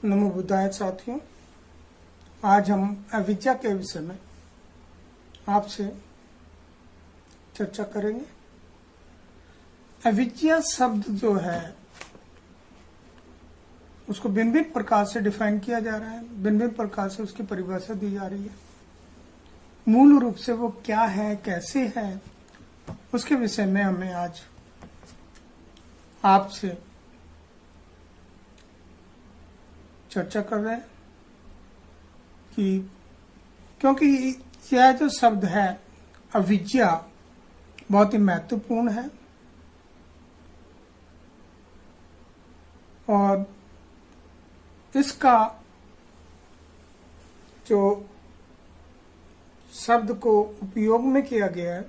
नमो बुद्धाय साथियों, आज हम अविद्या के विषय में आपसे चर्चा करेंगे। अविद्या शब्द जो है उसको भिन्न भिन्न प्रकार से डिफाइन किया जा रहा है, भिन्न भिन्न प्रकार से उसकी परिभाषा दी जा रही है। मूल रूप से वो क्या है, कैसे है, उसके विषय में हमें आज आपसे चर्चा कर रहे हैं कि क्योंकि यह जो शब्द है अविद्या बहुत ही महत्वपूर्ण है और इसका जो शब्द को उपयोग में किया गया है,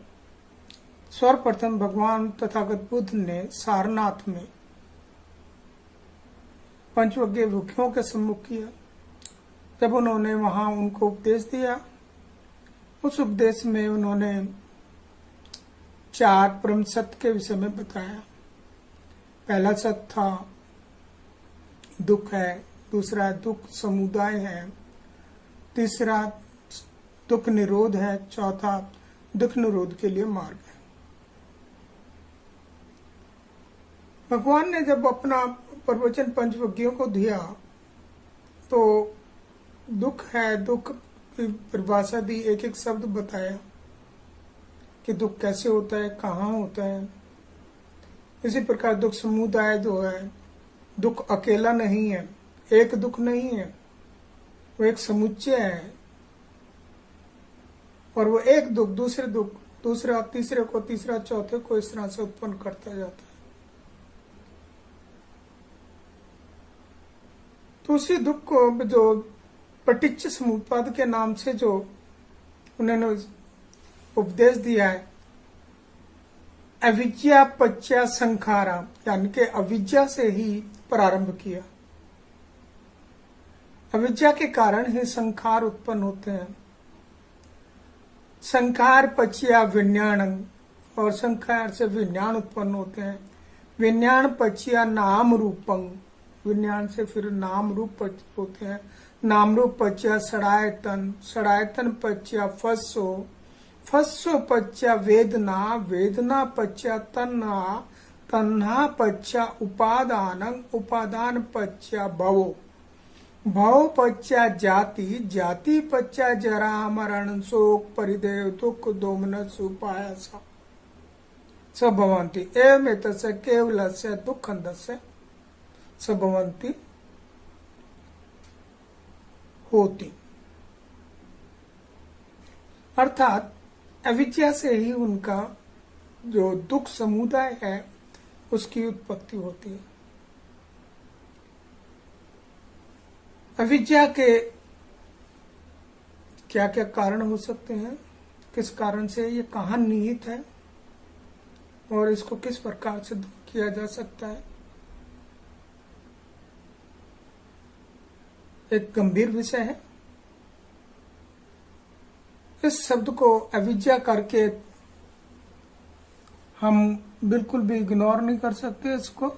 सर्वप्रथम भगवान तथागत बुद्ध ने सारनाथ में पंचवज्ञ भिक्षुओं के सम्मुख किया। जब उन्होंने वहां उनको उपदेश दिया, उस उपदेश में उन्होंने 4 परम सत्य के विषय में बताया। पहला सत्य था दुख है, दूसरा दुख समुदाय है, तीसरा दुख निरोध है, चौथा दुख निरोध के लिए मार्ग है। भगवान ने जब अपना प्रवचन पंचवज्ञों को दिया तो दुख है, दुख की परिभाषा दी, एक एक शब्द बताया कि दुख कैसे होता है, कहाँ होता है। इसी प्रकार दुख समुदाय जो है, दुख अकेला नहीं है, एक दुख नहीं है, वो एक समुच्चय है और वो एक दुख दूसरे दुख, दूसरा तीसरे को, तीसरा चौथे को इस तरह से उत्पन्न करता जाता है। तो उसी दुख को जो पटिच्च समुत्पाद के नाम से जो उन्होंने उपदेश दिया है, अविद्या पच्चा संखारा, यानी कि अविद्या से ही प्रारंभ किया। अविद्या के कारण ही संखार उत्पन्न होते हैं। संखार पच्चा विज्ञान, और संखार से विज्ञान उत्पन्न होते हैं। विज्ञान पच्चा नाम रूपं, विज्ञान से फिर नाम रूप होते हैं। नाम रूप पच्चा षडायतन, षडायतन पच्चा फस्सो, फस्सो पच्चा वेदना, वेदना पच्चा तन्हा, तन्हा पच्चा उपादान, उपादान पच्चा भवो, भव पच्चा जाति, जाति पच्चा जरा मरण शोक परिदेव दुख दोमनस उपायासा स भवन्ति एवमेतस्य केवलस्य दुःखन्दस्य सबवंती होती। अर्थात अविद्या से ही उनका जो दुख समुदाय है उसकी उत्पत्ति होती है। अविद्या के क्या क्या कारण हो सकते हैं, किस कारण से ये कहाँ निहित है और इसको किस प्रकार से दूर किया जा सकता है, एक गंभीर विषय है। इस शब्द को अविद्या करके हम बिल्कुल भी इग्नोर नहीं कर सकते। इसको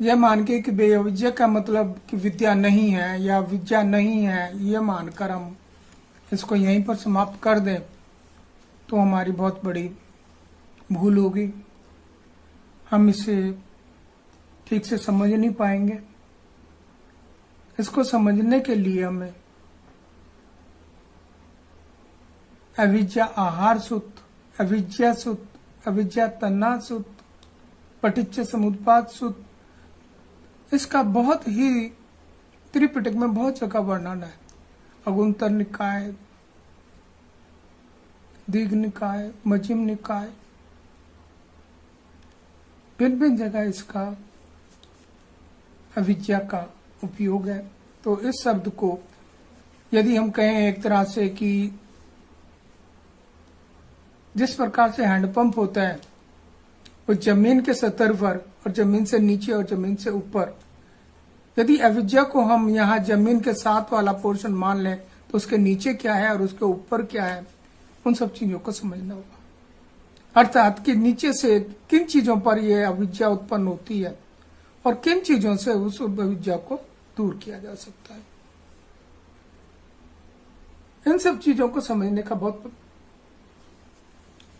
यह मान के कि बेअविद्या का मतलब कि विद्या नहीं है या विद्या नहीं है, यह मानकर हम इसको यहीं पर समाप्त कर दें तो हमारी बहुत बड़ी भूल होगी। हम इसे ठीक से समझ नहीं पाएंगे। इसको समझने के लिए हमें अविद्या आहार सूत्र, अविद्या सूत्र, अविद्या तन्ना सूत्र, पटिच्च समुत्पाद सूत्र, इसका बहुत ही त्रिपिटक में बहुत जगह वर्णन है। अगुंतर निकाय, दीघ निकाय, मध्यम निकाय, भिन्न भिन्न जगह इसका अविद्या का उपयोग है। तो इस शब्द को यदि हम कहें एक तरह से कि जिस प्रकार से हैंडपंप होता है वो जमीन के सतह पर और जमीन से नीचे और जमीन से ऊपर, यदि अविद्या को हम यहाँ जमीन के साथ वाला पोर्शन मान लें तो उसके नीचे क्या है और उसके ऊपर क्या है, उन सब चीजों को समझना होगा। अर्थात कि नीचे से किन चीजों पर यह अविद्या उत्पन्न होती है और किन चीजों से उस अविद्या को दूर किया जा सकता है। इन सब चीजों को समझने का बहुत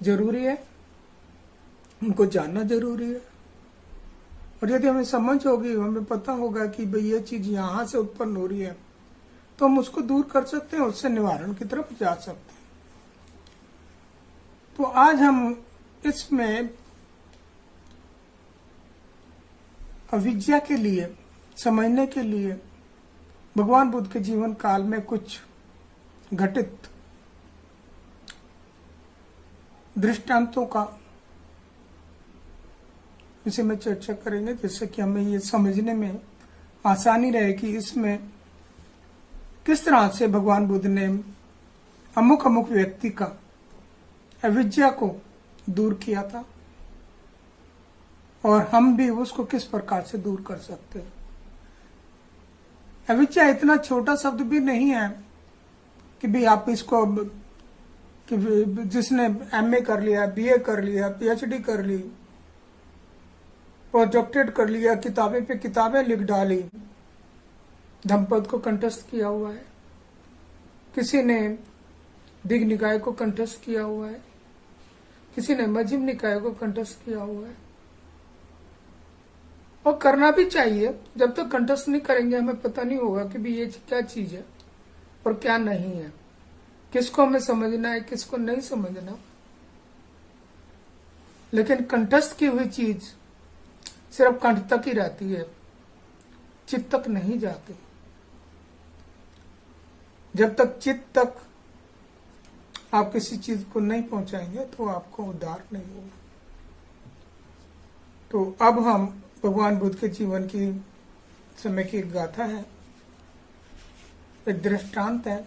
जरूरी है, उनको जानना जरूरी है। और यदि हमें समझ होगी, हमें पता होगा कि भाई ये चीज यहां से उत्पन्न हो रही है, तो हम उसको दूर कर सकते हैं, उससे निवारण की तरफ जा सकते हैं। तो आज हम इसमें अविद्या के लिए समझने के लिए भगवान बुद्ध के जीवन काल में कुछ घटित दृष्टांतों का इसे में चर्चा करेंगे, जिससे कि हमें ये समझने में आसानी रहे कि इसमें किस तरह से भगवान बुद्ध ने अमुक अमुक व्यक्ति का अविद्या को दूर किया था और हम भी उसको किस प्रकार से दूर कर सकते हैं। अविद्या इतना छोटा शब्द भी नहीं है कि भी आप इसको कि जिसने एमए कर लिया, बीए कर लिया, पीएचडी कर ली, प्रोजेक्टेड कर लिया, किताबें पे किताबें लिख डाली, धम्मपद को कंठस्थ किया हुआ है, किसी ने दिग् निकाय को कंठस्थ किया हुआ है, किसी ने मध्यम निकाय को कंठस्थ किया हुआ है। और करना भी चाहिए। जब तक कंठस्थ नहीं करेंगे हमें पता नहीं होगा कि भी ये क्या चीज है और क्या नहीं है, किसको हमें समझना है, किसको नहीं समझना। लेकिन कंठस्थ की हुई चीज सिर्फ कंठ तक ही रहती है, चित्त तक नहीं जाती। जब तक चित्त तक आप किसी चीज को नहीं पहुंचाएंगे तो आपको उद्धार नहीं होगा। तो अब हम भगवान बुद्ध के जीवन की समय की एक गाथा है, एक दृष्टांत है,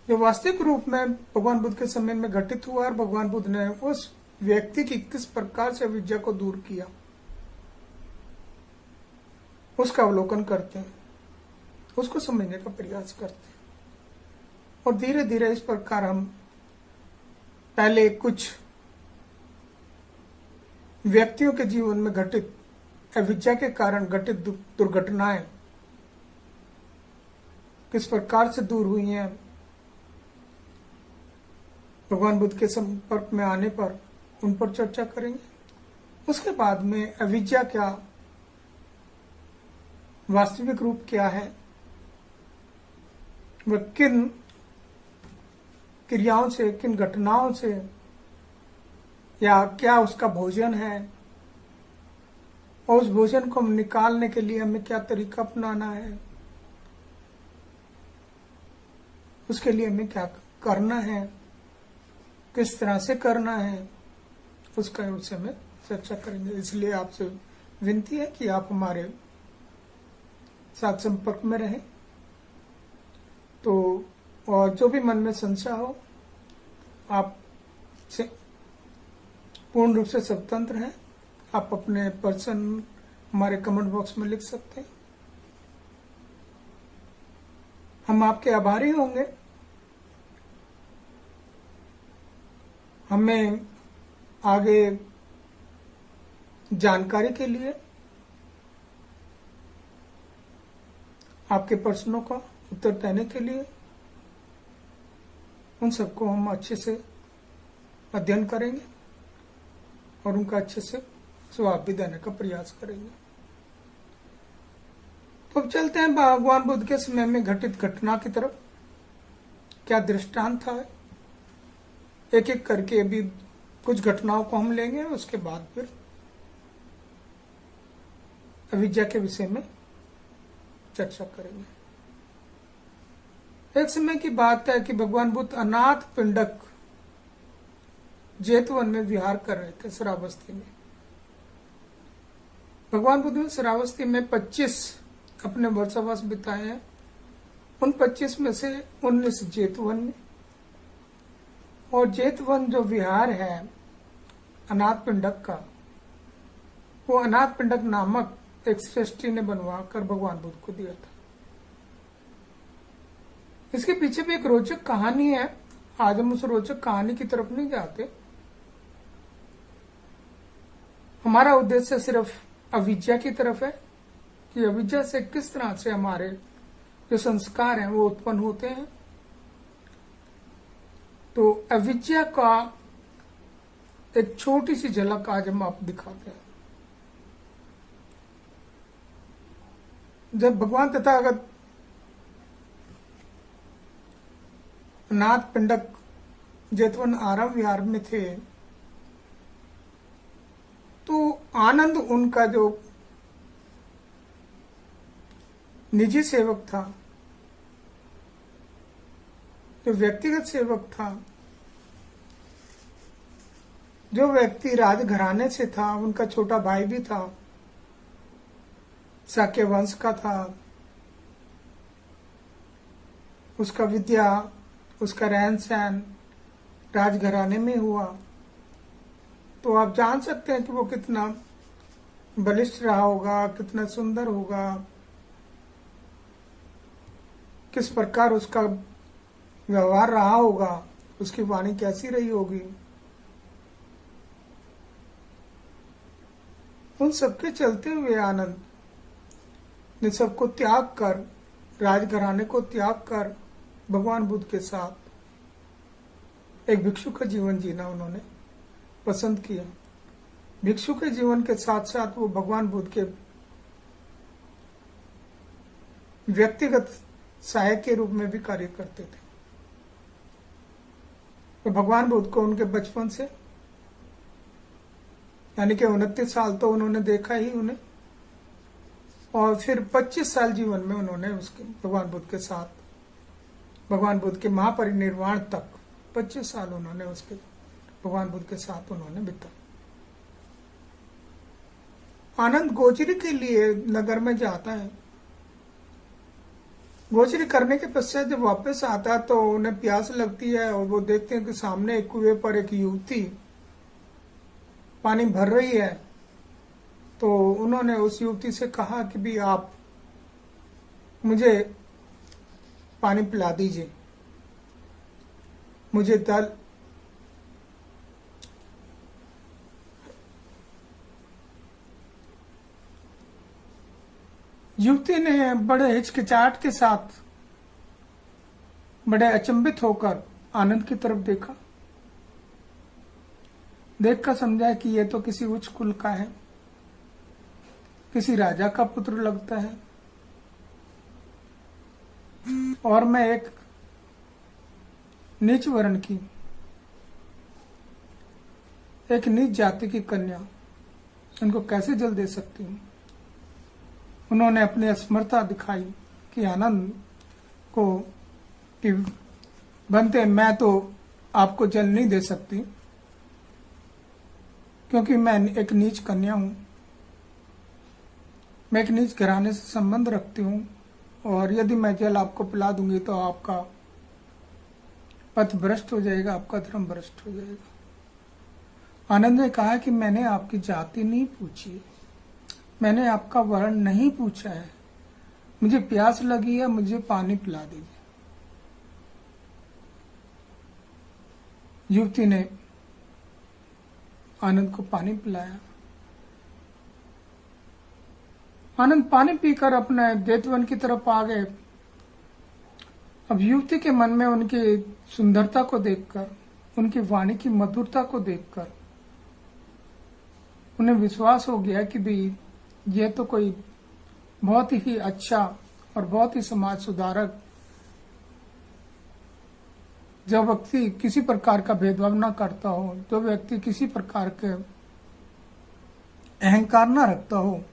जो वास्तविक रूप में भगवान बुद्ध के समय में घटित हुआ और भगवान बुद्ध ने उस व्यक्ति की किस प्रकार से अविद्या को दूर किया, उसका अवलोकन करते हैं, उसको समझने का प्रयास करते हैं। और धीरे धीरे इस प्रकार हम पहले कुछ व्यक्तियों के जीवन में घटित अविद्या के कारण घटित दुर्घटनाएं किस प्रकार से दूर हुई हैं, भगवान बुद्ध के संपर्क में आने पर उन पर चर्चा करेंगे। उसके बाद में अविद्या क्या, वास्तविक रूप क्या है, वह किन क्रियाओं से, किन घटनाओं से, या क्या उसका भोजन है, और उस भोजन को निकालने के लिए हमें क्या तरीका अपनाना है, उसके लिए हमें क्या करना है, किस तरह से करना है, उसका उससे में चर्चा करेंगे। इसलिए आपसे विनती है कि आप हमारे साथ संपर्क में रहें। तो और जो भी मन में संशय हो, आप से पूर्ण रूप से स्वतंत्र हैं। आप अपने प्रश्न हमारे कमेंट बॉक्स में लिख सकते हैं, हम आपके आभारी होंगे। हमें आगे जानकारी के लिए आपके प्रश्नों का उत्तर देने के लिए उन सबको हम अच्छे से अध्ययन करेंगे और उनका अच्छे से जवाब भी देने का प्रयास करेंगे। तो अब चलते हैं भगवान बुद्ध के समय में घटित घटना की तरफ। क्या दृष्टांत था, एक एक करके अभी कुछ घटनाओं को हम लेंगे, उसके बाद फिर अविद्या के विषय में चर्चा करेंगे। एक समय की बात है कि भगवान बुद्ध अनाथ पिंडक जेतवन में विहार कर रहे थे, श्रावस्ती में। भगवान बुद्ध ने श्रावस्ती में 25 अपने वर्षावास बिताए हैं। उन 25 में से 19 जेतवन में, और जेतवन जो विहार है अनाथ पिंडक का, वो अनाथ पिंडक नामक एक सृष्टि ने बनवा कर भगवान बुद्ध को दिया था। इसके पीछे भी एक रोचक कहानी है। आज हम उस रोचक कहानी की तरफ नहीं जाते, हमारा उद्देश्य सिर्फ अविद्या की तरफ है कि अविद्या से किस तरह से हमारे जो संस्कार हैं वो उत्पन्न होते हैं। तो अविद्या का एक छोटी सी झलक आज हम आप दिखाते हैं। जब भगवान तथागत नाथ पिंडक जेतवन आरव विहार में थे तो आनंद उनका जो निजी सेवक था, जो व्यक्तिगत सेवक था, जो व्यक्ति राजघराने से था, उनका छोटा भाई भी था, शाक्य वंश का था, उसका विद्या, उसका रहन सहन राजघराने में हुआ, तो आप जान सकते हैं कि वो कितना बलिष्ठ रहा होगा, कितना सुंदर होगा, किस प्रकार उसका व्यवहार रहा होगा, उसकी वाणी कैसी रही होगी। उन सबके चलते हुए आनंद ने सबको त्याग कर, राजघराने को त्याग कर भगवान बुद्ध के साथ एक भिक्षु का जीवन जीना उन्होंने पसंद किया। भिक्षु के जीवन के साथ साथ वो भगवान बुद्ध के व्यक्तिगत सहायक के रूप में भी कार्य करते थे। तो भगवान बुद्ध को उनके बचपन से यानी कि 29 साल तो उन्होंने देखा ही उन्हें, और फिर 25 साल जीवन में उन्होंने उसके भगवान बुद्ध के साथ, भगवान बुद्ध के महापरिनिर्वाण तक 25 साल उन्होंने उसके भगवान बुद्ध के साथ उन्होंने बिताया। आनंद गोचरी के लिए नगर में जाता है। गोचरी करने के पश्चात जब वापस आता है तो उन्हें प्यास लगती है और वो देखते हैं कि सामने एक कुएं पर एक युवती पानी भर रही है। तो उन्होंने उस युवती से कहा कि भी आप मुझे पानी पिला दीजिए, मुझे दल युवती ने बड़े हिचकिचाहट के साथ, बड़े अचंभित होकर आनंद की तरफ देखा। देखकर समझा कि यह तो किसी उच्च कुल का है, किसी राजा का पुत्र लगता है, और मैं एक नीच वर्ण की, एक नीच जाति की कन्या, इनको कैसे जल दे सकती हूँ। उन्होंने अपनी असमर्थता दिखाई कि आनंद को कि बनते मैं तो आपको जल नहीं दे सकती क्योंकि मैं एक नीच कन्या हूं, मैं एक नीच घराने से संबंध रखती हूं, और यदि मैं जल आपको पिला दूंगी तो आपका पथ भ्रष्ट हो जाएगा, आपका धर्म भ्रष्ट हो जाएगा। आनंद ने कहा कि मैंने आपकी जाति नहीं पूछी, मैंने आपका वर्ण नहीं पूछा है, मुझे प्यास लगी है, मुझे पानी पिला दीजिए। युवती ने आनंद को पानी पिलाया। आनंद पानी पीकर अपने जेतवन की तरफ आ गए। अब युवती के मन में उनकी सुंदरता को देखकर, उनकी वाणी की मधुरता को देखकर उन्हें विश्वास हो गया कि भी ये तो कोई बहुत ही अच्छा और बहुत ही समाज सुधारक, जो व्यक्ति किसी प्रकार का भेदभाव ना करता हो, जो व्यक्ति किसी प्रकार के अहंकार ना रखता हो,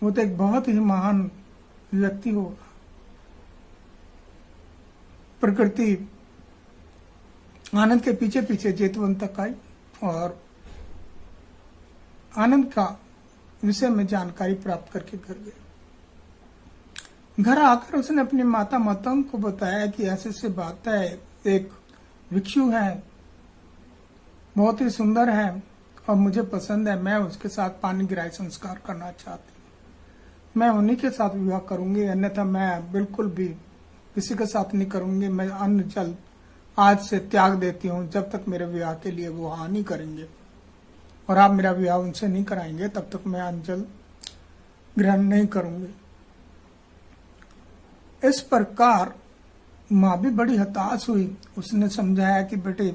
वो तो एक बहुत ही महान व्यक्ति होगा। प्रकृति आनंद के पीछे पीछे जेतवन तक आई और आनंद का विषय में जानकारी प्राप्त करके घर गए। घर आकर उसने अपनी माता मतंग को बताया कि ऐसे से बात है, एक भिक्षु है, बहुत ही सुंदर है और मुझे पसंद है, मैं उसके साथ पानी गिराई संस्कार करना चाहती हूँ, मैं उन्हीं के साथ विवाह करूंगी, अन्यथा मैं बिल्कुल भी किसी के साथ नहीं करूंगी। मैं अन्न जल आज से त्याग देती हूँ। जब तक मेरे विवाह के लिए वो हाँ नहीं करेंगे और आप मेरा विवाह उनसे नहीं कराएंगे, तब तक मैं अंजल ग्रहण नहीं करूंगी। इस प्रकार माँ भी बड़ी हताश हुई। उसने समझाया कि बेटे,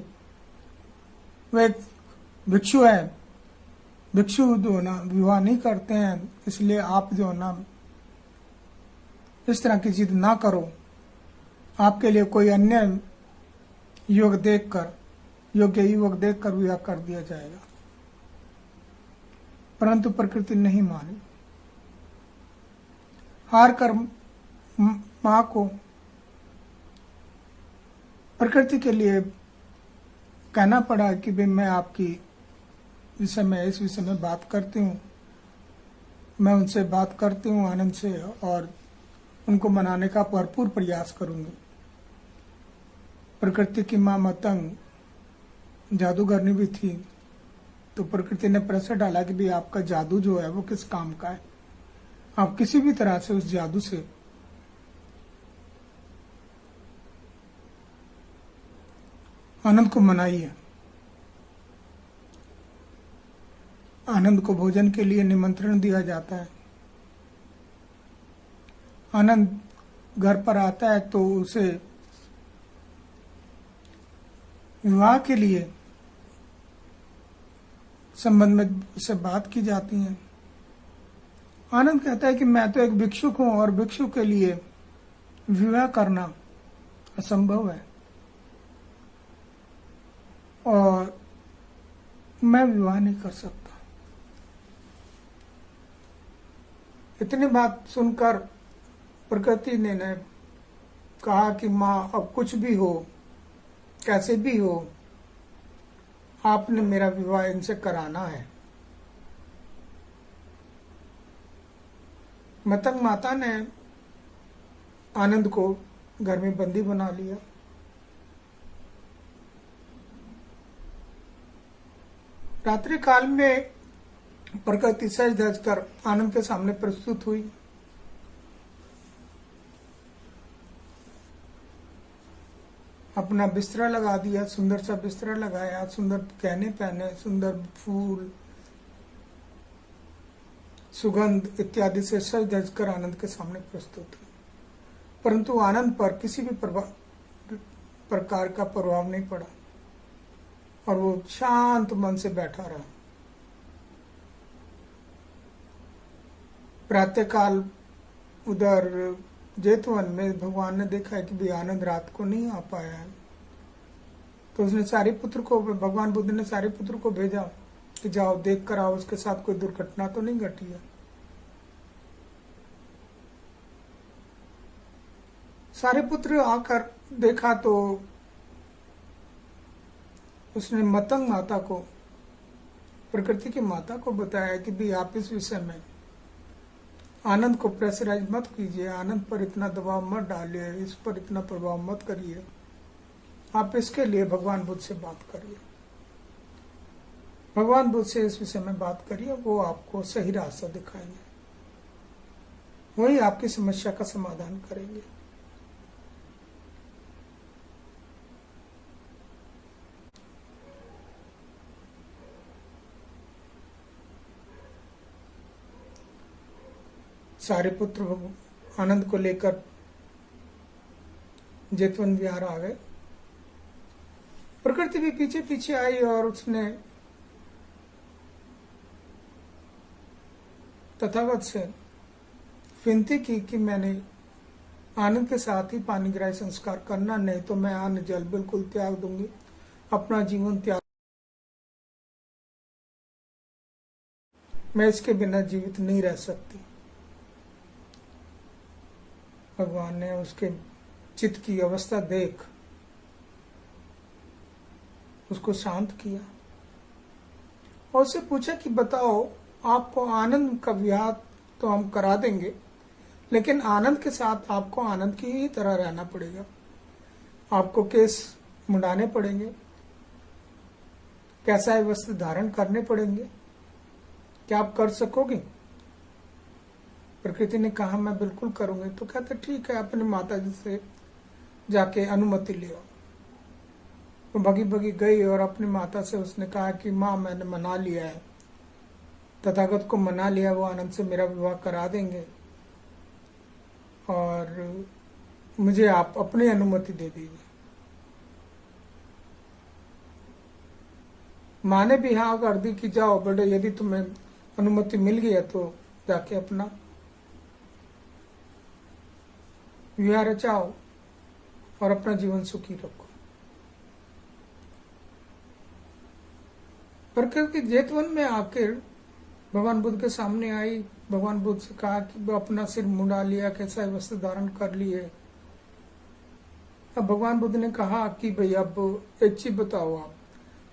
वे एक भिक्षु है, भिक्षु जो ना विवाह नहीं करते हैं, इसलिए आप जो ना इस तरह की जिद ना करो। आपके लिए कोई अन्य योग्य युवक देखकर विवाह कर दिया जाएगा। परंतु प्रकृति नहीं मानी। हार कर मां को प्रकृति के लिए कहना पड़ा कि भाई मैं आपकी इस विषय में बात करती हूँ, मैं उनसे बात करती हूँ आनंद से और उनको मनाने का भरपूर प्रयास करूंगी। प्रकृति की मां मतंग जादूगरनी भी थी, तो प्रकृति ने प्रश्न डाला कि भाई आपका जादू जो है वो किस काम का है, आप किसी भी तरह से उस जादू से आनंद को मनाइए। आनंद को भोजन के लिए निमंत्रण दिया जाता है। आनंद घर पर आता है तो उसे विवाह के लिए संबंध में उससे बात की जाती है। आनंद कहता है कि मैं तो एक भिक्षुक हूं और भिक्षु के लिए विवाह करना असंभव है और मैं विवाह नहीं कर सकता। इतनी बात सुनकर प्रकृति ने कहा कि मां, अब कुछ भी हो, कैसे भी हो, आपने मेरा विवाह इनसे कराना है। मतंग माता ने आनंद को घर में बंदी बना लिया। रात्रि काल में प्रकृति सज धज कर आनंद के सामने प्रस्तुत हुई। अपना बिस्तरा लगा दिया, सुंदर सा बिस्तरा लगाया, सुंदर गहने पहने, सुंदर फूल, सुगंध इत्यादि से सज धज कर आनंद के सामने प्रस्तुत हुई। परंतु आनंद पर किसी भी प्रकार का प्रभाव नहीं पड़ा और वो शांत मन से बैठा रहा। प्रातःकाल उधर जेतवन में भगवान ने देखा है कि भी आनंद रात को नहीं आ पाया है, तो उसने सारिपुत्र को, भगवान बुद्ध ने सारिपुत्र को भेजा कि जाओ देख कर आओ उसके साथ कोई दुर्घटना तो नहीं घटी है। सारिपुत्र आकर देखा तो उसने मतंग माता को, प्रकृति की माता को बताया कि भी आप इस विषय में आनंद को प्रेशराइज मत कीजिए, आनंद पर इतना दबाव मत डालिए, इस पर इतना प्रभाव मत करिए, आप इसके लिए भगवान बुद्ध से बात करिए, भगवान बुद्ध से इस विषय में बात करिए, वो आपको सही रास्ता दिखाएंगे, वही आपकी समस्या का समाधान करेंगे। सारिपुत्र आनंद को लेकर जेतवन विहार आ गए। प्रकृति भी पीछे पीछे आई और उसने तथागत से विनती की कि मैंने आनंद के साथ ही पानी ग्राही संस्कार करना, नहीं तो मैं अन्न जल बिल्कुल त्याग दूंगी, अपना जीवन त्याग, मैं इसके बिना जीवित नहीं रह सकती। भगवान ने उसके चित्त की अवस्था देख उसको शांत किया और उससे पूछा कि बताओ, आपको आनंद का विवाह तो हम करा देंगे, लेकिन आनंद के साथ आपको आनंद की ही तरह रहना पड़ेगा, आपको केस मुंडाने पड़ेंगे, कैसा वस्त्र धारण करने पड़ेंगे, क्या आप कर सकोगे? प्रकृति ने कहा मैं बिल्कुल करूंगी। तो कहते ठीक है, अपने माता जी से जाके अनुमति ले आओ। वो भगी भगी गई और अपनी माता से उसने कहा कि माँ मैंने मना लिया है, तथागत को मना लिया, वो आनंद से मेरा विवाह करा देंगे और मुझे आप अपनी अनुमति दे दीजिए। माँ ने भी हाँ कर दी कि जाओ बेटे, यदि तुम्हें अनुमति मिल गई है तो जाके अपना विवाह रचाओ और अपना जीवन सुखी रखो। प्रकृति जेतवन में आकर भगवान बुद्ध के सामने आई, भगवान बुद्ध से कहा कि वो अपना सिर मुंडा लिया, कैसा वस्त्र धारण कर लिए। अब भगवान बुद्ध ने कहा कि भाई अब एक चीज बताओ,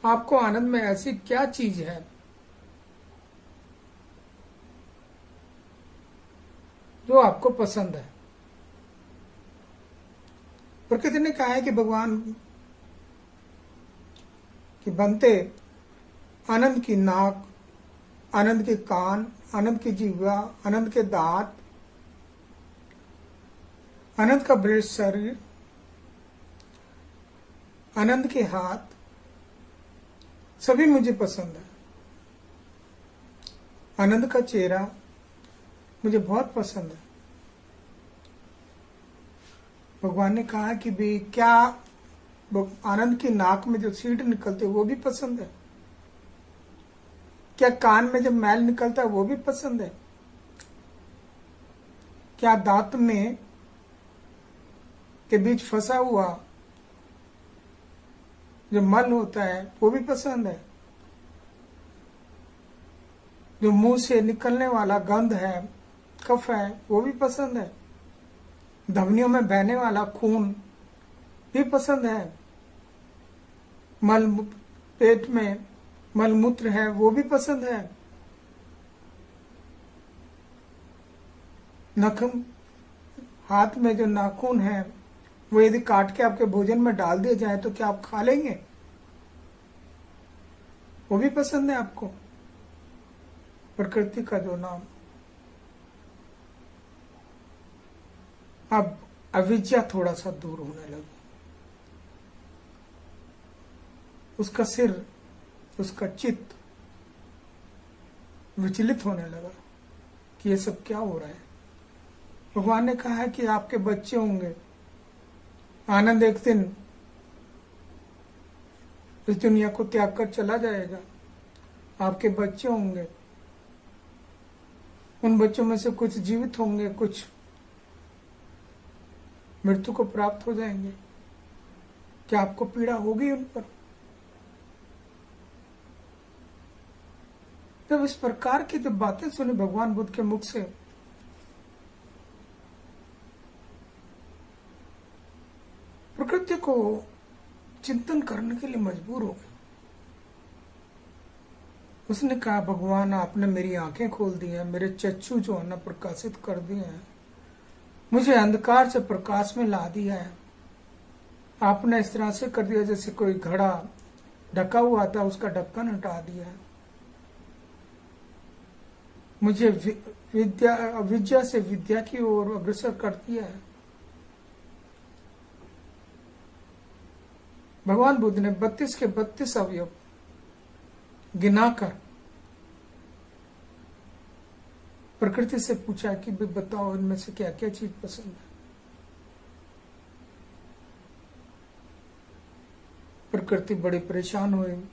आपको आनंद में ऐसी क्या चीज है जो आपको पसंद है। प्रकृति ने कहा है कि भगवान कि बनते आनंद की नाक, आनंद के कान, आनंद की जिह्वा, आनंद के दांत, आनंद का बृहद शरीर, आनंद के हाथ, सभी मुझे पसंद है। आनंद का चेहरा मुझे बहुत पसंद है। भगवान ने कहा कि भी क्या आनंद की नाक में जो सीट निकलते वो भी पसंद है? क्या कान में जब मैल निकलता है वो भी पसंद है? क्या दांत में के बीच फंसा हुआ जो मल होता है वो भी पसंद है? जो मुंह से निकलने वाला गंध है, कफ है, वो भी पसंद है? धमनियों में बहने वाला खून भी पसंद है? पेट में मलमूत्र है वो भी पसंद है? नखम हाथ में जो नाखून है वो यदि काट के आपके भोजन में डाल दिए जाए तो क्या आप खा लेंगे? वो भी पसंद है आपको? प्रकृति का जो नाम। अब अविद्या थोड़ा सा दूर होने लगी, उसका सिर, उसका चित्त विचलित होने लगा कि ये सब क्या हो रहा है। भगवान ने कहा है कि आपके बच्चे होंगे, आनंद एक दिन इस दुनिया को त्याग कर चला जाएगा, आपके बच्चे होंगे, उन बच्चों में से कुछ जीवित होंगे, कुछ मृत्यु को प्राप्त हो जाएंगे। क्या आपको पीड़ा होगी उन पर? जब इस प्रकार की जब बातें सुनी भगवान बुद्ध के मुख से, प्रकृति को चिंतन करने के लिए मजबूर हो गई। उसने कहा भगवान आपने मेरी आंखें खोल दी हैं, मेरे चक्षु जो है ना प्रकाशित कर दिए हैं, मुझे अंधकार से प्रकाश में ला दिया है। आपने इस तरह से कर दिया जैसे कोई घड़ा ढका हुआ था उसका ढक्कन हटा दिया है। मुझे अविद्या से विद्या की ओर अग्रसर कर दिया है। भगवान बुद्ध ने 32 के 32 अवयव गिनाकर प्रकृति से पूछा कि भी बताओ इनमें से क्या क्या चीज पसंद है। प्रकृति बड़ी परेशान हुई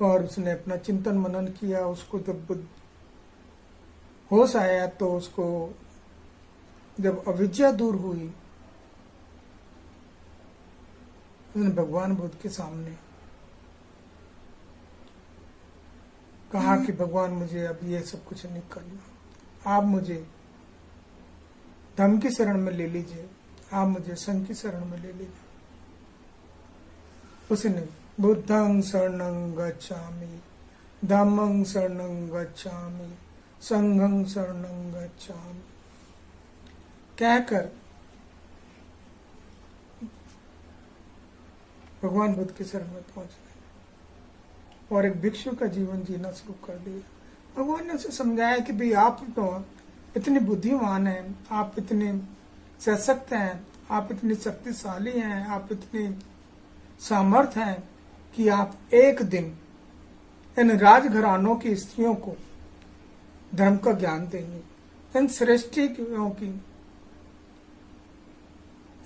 और उसने अपना चिंतन मनन किया। उसको जब होश आया तो उसको जब अविद्या दूर हुई, उसने भगवान बुद्ध के सामने कहा कि भगवान मुझे अब ये सब कुछ नहीं करना, आप मुझे धम्म की शरण में ले लीजिए, आप मुझे संघ की शरण में ले लीजिए। उसने बुद्धं शरणं गच्छामि, धम्मं शरणं गच्छामि, संघं शरणं गच्छामि कहकर भगवान बुद्ध की शरण में पहुंच गए और एक भिक्षु का जीवन जीना शुरू कर दिया। भगवान ने उसे समझाया कि भाई आप तो इतने बुद्धिमान हैं, आप इतने सशक्त हैं, आप इतने शक्तिशाली हैं, आप इतने सामर्थ्य है कि आप एक दिन इन राजघरानों की स्त्रियों को धर्म का ज्ञान देंगे, इन सृष्टियों की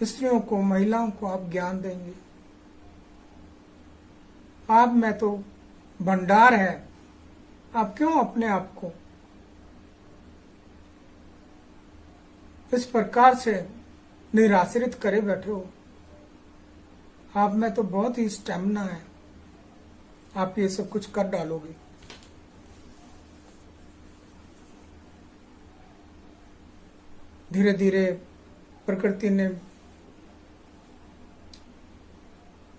स्त्रियों को, महिलाओं को आप ज्ञान देंगे। आप में तो भंडार है, आप क्यों अपने आप को इस प्रकार से निराश्रित करे बैठे हो? आप में तो बहुत ही स्टेमिना है, आप ये सब कुछ कर डालोगे। धीरे धीरे प्रकृति ने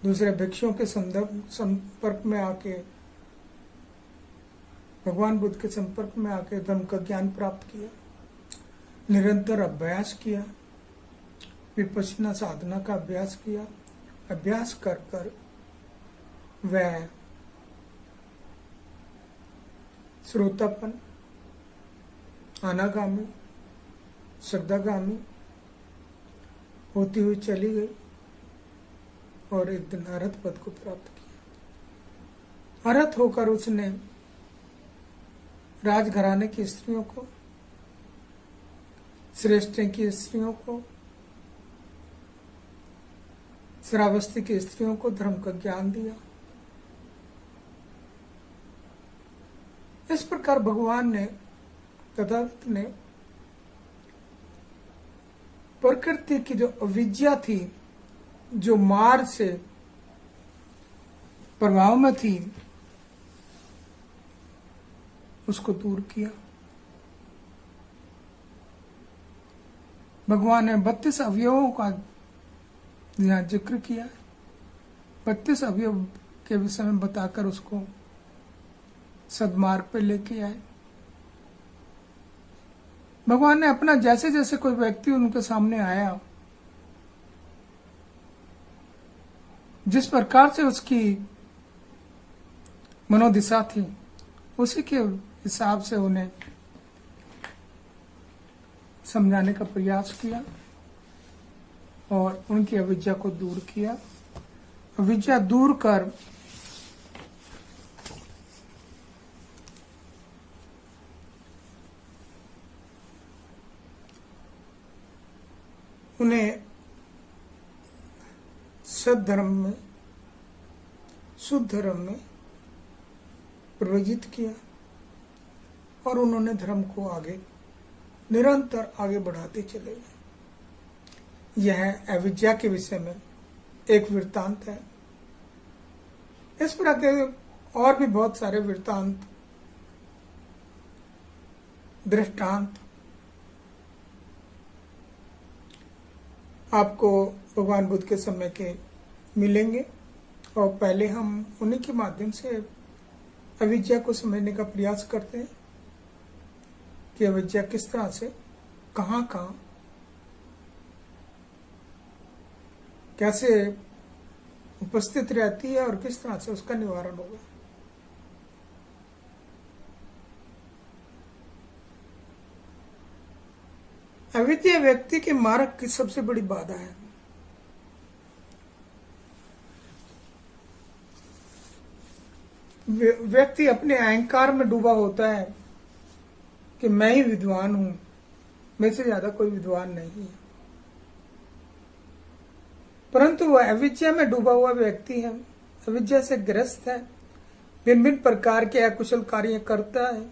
दूसरे भिक्षुओं के संपर्क में आके, भगवान बुद्ध के संपर्क में आके धर्म का ज्ञान प्राप्त किया, निरंतर अभ्यास किया, विपश्यना साधना का अभ्यास किया। अभ्यास कर कर वह श्रोतापन, अनागामी, शब्दागामी होती हुई चली गई और एक दिन अरहत पद को प्राप्त किया। अरहत होकर उसने राजघराने की स्त्रियों को, श्रेष्ठ की स्त्रियों को, श्रावस्ती की स्त्रियों को धर्म का ज्ञान दिया। इस प्रकार भगवान ने, तथागत ने प्रकृति की जो अविद्या थी, जो मार से प्रभाव में थी, उसको दूर किया। भगवान ने 32 अवयवों का यहाँ जिक्र किया, 32 अवयव के विषय में बताकर उसको सद्मार्ग पे लेके आए। भगवान ने अपना, जैसे जैसे कोई व्यक्ति उनके सामने आया, जिस प्रकार से उसकी मनोदिशा थी, उसी के हिसाब से उन्हें समझाने का प्रयास किया और उनकी अविद्या को दूर किया। अविद्या दूर कर उन्हें सद्धर्म में, शुद्ध धर्म में प्रवेशित किया और उन्होंने धर्म को आगे निरंतर आगे बढ़ाते चले गए। यह अविद्या के विषय में एक वृत्तांत है। इस प्रकार के और भी बहुत सारे वृत्तांत, दृष्टांत आपको भगवान बुद्ध के समय के मिलेंगे और पहले हम उन्हीं के माध्यम से अविद्या को समझने का प्रयास करते हैं कि अविद्या किस तरह से, कहाँ कहाँ, कैसे उपस्थित रहती है और किस तरह से उसका निवारण होगा। अविद्या व्यक्ति के मार्ग की सबसे बड़ी बाधा है। व्यक्ति अपने अहंकार में डूबा होता है कि मैं ही विद्वान हूं, मेरे से ज्यादा कोई विद्वान नहीं है। परंतु वह अविद्या में डूबा हुआ व्यक्ति है, अविद्या से ग्रस्त है, भिन्न भिन्न प्रकार के अकुशल कार्य करता है,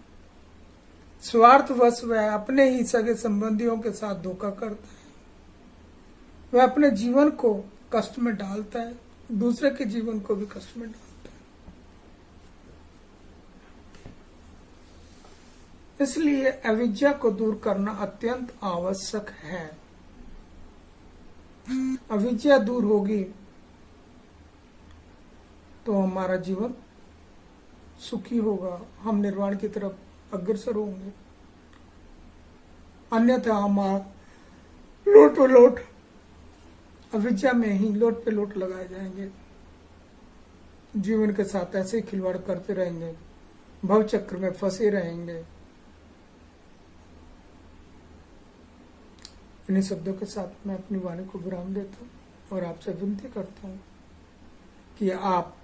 स्वार्थवश वह अपने ही सगे संबंधियों के साथ धोखा करता है, वह अपने जीवन को कष्ट में डालता है, दूसरे के जीवन को भी कष्ट में डालता है। इसलिए अविद्या को दूर करना अत्यंत आवश्यक है। अविद्या दूर होगी तो हमारा जीवन सुखी होगा, हम निर्वाण की तरफ अग्रसर होंगे। अन्यथा हम लोट पे लोट अविद्या में ही लोट पे लोट लगाए जाएंगे, जीवन के साथ ऐसे ही खिलवाड़ करते रहेंगे, भव चक्र में फंसे रहेंगे। इन्हीं शब्दों के साथ मैं अपनी वाणी को विराम देता हूँ और आपसे विनती करता हूँ कि आप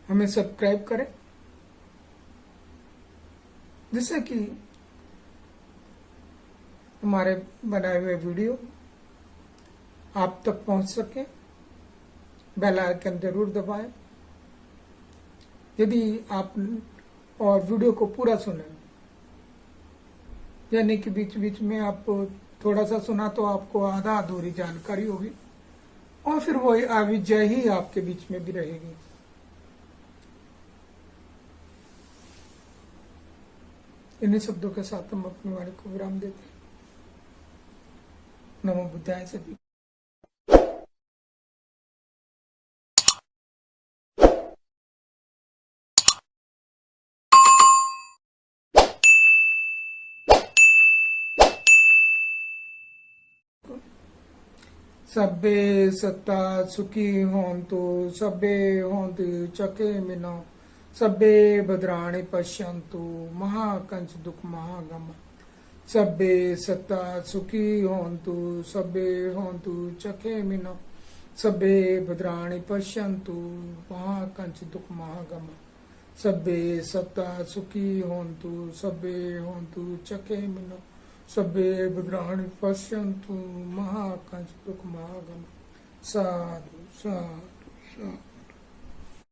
हमें सब्सक्राइब करें, जिससे कि हमारे बनाए हुए वीडियो आप तक पहुंच सके। बेल आइकन जरूर दबाएं। यदि आप और वीडियो को पूरा सुने, यानी कि बीच बीच में आप थोड़ा सा सुना तो आपको आधा अधूरी जानकारी होगी, और फिर वही आविजय ही आपके बीच में भी रहेगी। इन्हीं शब्दों के साथ हम अपनी वाणी को विराम देते हैं। नमो बुद्धाय सभी। सब्बे सत्ता सुखी होन्तु, सब्बे होन्तु चके मिनो, सब्बे भद्राणि पश्यन्तु, महाकंच दुख महागम। सब्बे सत्ता सुखी होन्तु, सब्बे होन्तु चके मिनो, सब्बे भद्राणि पश्यन्तु, महाकंच दुख महागम। सब्बे सत्ता सुखी होन्तु, सब्बे होन्तु चके मिनो, सब्बे भद्राणि पश्यन्तु, महाकंच दुख महागम। साधु साधु साधु।